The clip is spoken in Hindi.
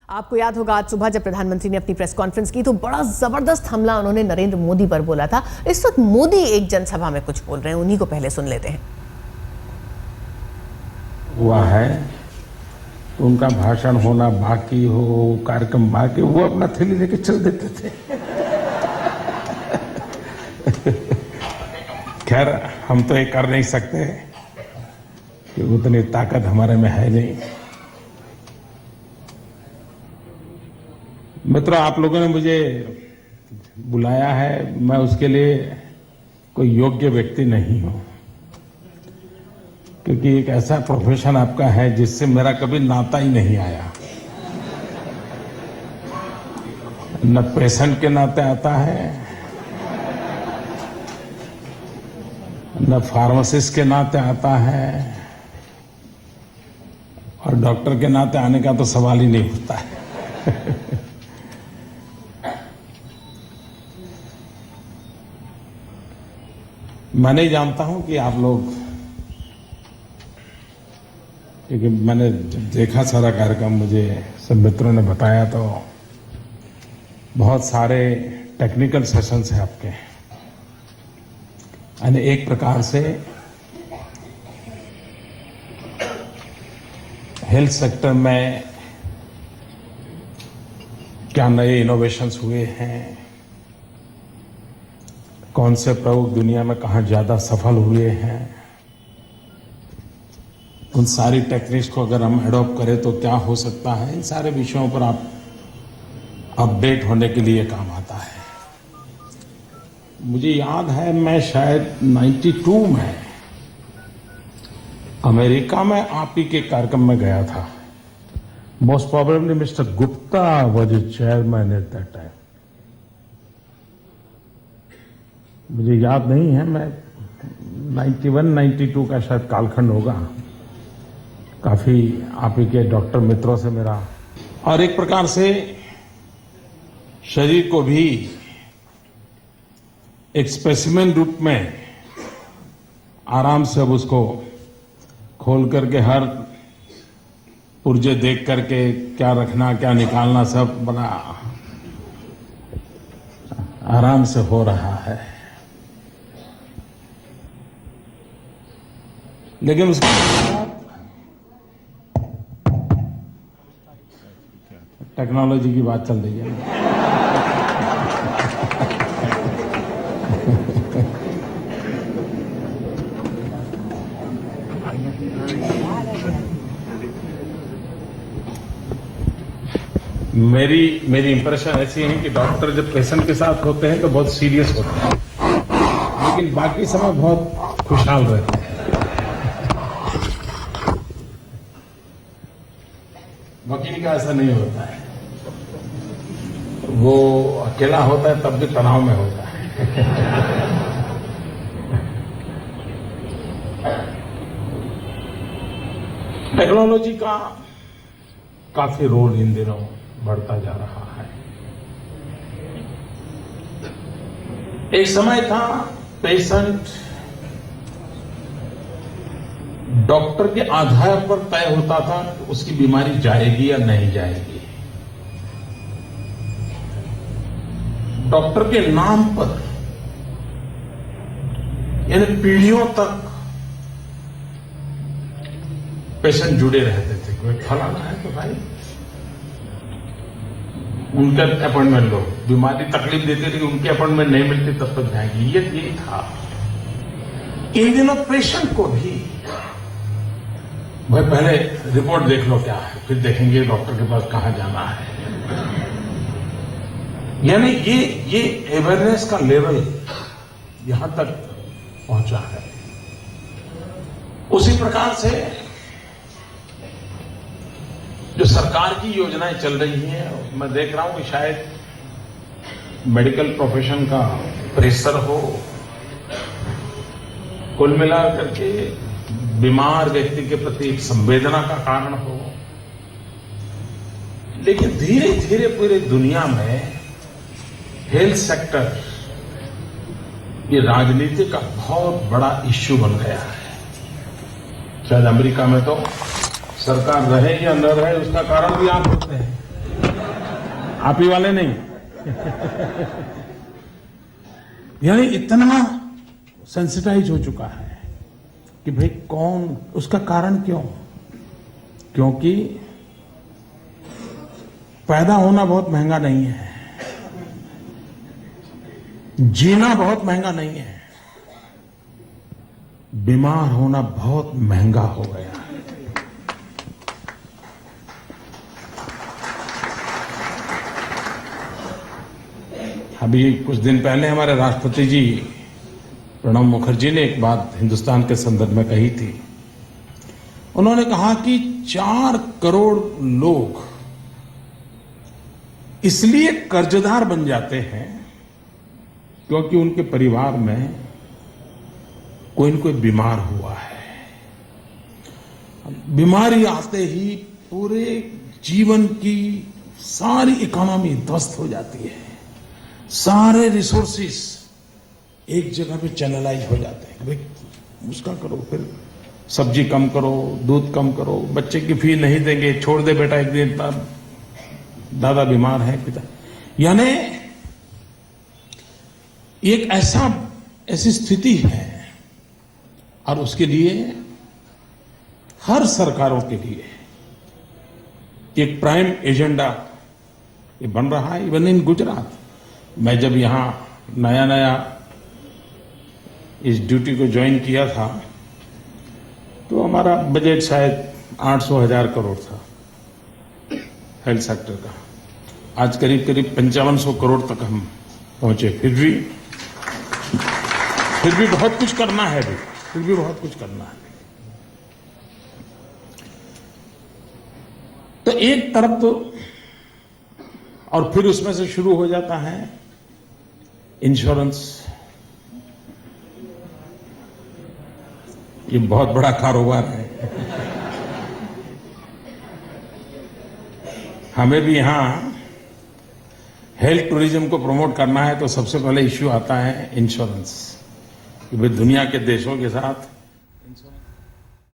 आपको याद होगा आज सुबह जब प्रधानमंत्री ने अपनी प्रेस कॉन्फ्रेंस की तो बड़ा जबरदस्त हमला उन्होंने नरेंद्र मोदी पर बोला था। इस वक्त मोदी एक जनसभा में कुछ बोल रहे हैं, उन्हीं को पहले सुन लेते हैं। हुआ है उनका भाषण होना बाकी हो, कार्यक्रम बाकी, वो अपना थैली लेके चल देते थे। खैर हम तो ये कर नहीं सकते कि उतनी ताकत हमारे में है नहीं। मित्रों, आप लोगों ने मुझे बुलाया है, मैं उसके लिए कोई योग्य व्यक्ति नहीं हूं, क्योंकि एक ऐसा प्रोफेशन आपका है जिससे मेरा कभी नाता ही नहीं आया। न पेशेंट के नाते आता है, न फार्मासिस्ट के नाते आता है, और डॉक्टर के नाते आने का तो सवाल ही नहीं उठता है। मैं नहीं जानता हूं कि आप लोग, क्योंकि मैंने देखा सारा कार्यक्रम, मुझे सब मित्रों ने बताया तो बहुत सारे टेक्निकल सेशंस हैं आपके, यानी एक प्रकार से हेल्थ सेक्टर में क्या नए इनोवेशंस हुए हैं, कौन से प्रयोग दुनिया में कहां ज्यादा सफल हुए हैं, उन सारी टेक्निक्स को अगर हम एडॉप्ट करें तो क्या हो सकता है, इन सारे विषयों पर आप अपडेट होने के लिए काम आता है। मुझे याद है मैं शायद 92 में अमेरिका में आप ही के कार्यक्रम में गया था। Most probably mister Gupta was the chairman at that time. मुझे याद नहीं है, मैं 91-92 का शायद कालखंड होगा। काफी आप ही के डॉक्टर मित्रों से मेरा, और एक प्रकार से शरीर को भी एक स्पेसिमेन रूप में आराम से अब उसको खोल करके हर पुर्जे देख करके क्या रखना क्या निकालना सब बड़ा आराम से हो रहा है। लेकिन उसके टेक्नोलॉजी की बात चल रही है। मेरी इंप्रेशन ऐसी है कि डॉक्टर जब पेशेंट के साथ होते हैं तो बहुत सीरियस होते हैं, लेकिन बाकी समय बहुत खुशहाल रहते हैं। वकील का ऐसा नहीं होता है, वो अकेला होता है तब भी तनाव में होता है। टेक्नोलॉजी का काफी रोल इन दिनों बढ़ता जा रहा है। एक समय था पेशेंट डॉक्टर के आधार पर तय होता था कि उसकी बीमारी जाएगी या नहीं जाएगी। डॉक्टर के नाम पर यानी पीढ़ियों तक पेशेंट जुड़े रहते थे। कोई फलाना है तो भाई उनका अपॉइंटमेंट लो, बीमारी तकलीफ देती थी, उनकी अपॉइंटमेंट नहीं मिलती तब तक जाएगी, ये था। इन दिनों पेशेंट को भी भाई पहले रिपोर्ट देख लो क्या है, फिर देखेंगे डॉक्टर के पास कहां जाना है। यानी ये अवेयरनेस का लेवल यहां तक पहुंचा है। उसी प्रकार से जो सरकार की योजनाएं चल रही हैं, मैं देख रहा हूं कि शायद मेडिकल प्रोफेशन का प्रेशर हो, कुल मिलाकर के बीमार व्यक्ति के प्रति एक संवेदना का कारण हो, लेकिन धीरे धीरे पूरी दुनिया में हेल्थ सेक्टर ये राजनीति का बहुत बड़ा इश्यू बन गया है। शायद अमेरिका में तो सरकार रहे या न रहे उसका कारण भी आप होते हैं। आप ही वाले नहीं। यानी इतना सेंसिटाइज हो चुका है कि भाई कौन, उसका कारण क्यों? क्योंकि पैदा होना बहुत महंगा नहीं है, जीना बहुत महंगा नहीं है, बीमार होना बहुत महंगा हो गया है। अभी कुछ दिन पहले हमारे राष्ट्रपति जी प्रणब मुखर्जी ने एक बात हिंदुस्तान के संदर्भ में कही थी। उन्होंने कहा कि 4 करोड़ लोग इसलिए कर्जदार बन जाते हैं क्योंकि उनके परिवार में कोई न कोई बीमार हुआ है। बीमारी आते ही पूरे जीवन की सारी इकोनॉमी ध्वस्त हो जाती है, सारे रिसोर्सेस एक जगह पे चैनलाइज हो जाते हैं। भाई उसका करो, फिर सब्जी कम करो, दूध कम करो, बच्चे की फी नहीं देंगे, छोड़ दे बेटा एक दिन, दादा बीमार है, पिता। यानी एक ऐसी स्थिति है और उसके लिए हर सरकारों के लिए एक प्राइम एजेंडा ये बन रहा है। इवन इन गुजरात, मैं जब यहां नया नया इस ड्यूटी को ज्वाइन किया था तो हमारा बजट शायद 800,000 करोड़ था हेल्थ सेक्टर का। आज करीब करीब 5500 करोड़ तक हम पहुंचे। फिर भी बहुत कुछ करना है, फिर भी बहुत कुछ करना है। तो एक तरफ तो, और फिर उसमें से शुरू हो जाता है इंश्योरेंस। ये बहुत बड़ा कारोबार है। हमें भी यहां हेल्थ टूरिज्म को प्रमोट करना है तो सबसे पहले इश्यू आता है इंश्योरेंस कि भाई दुनिया के देशों के साथ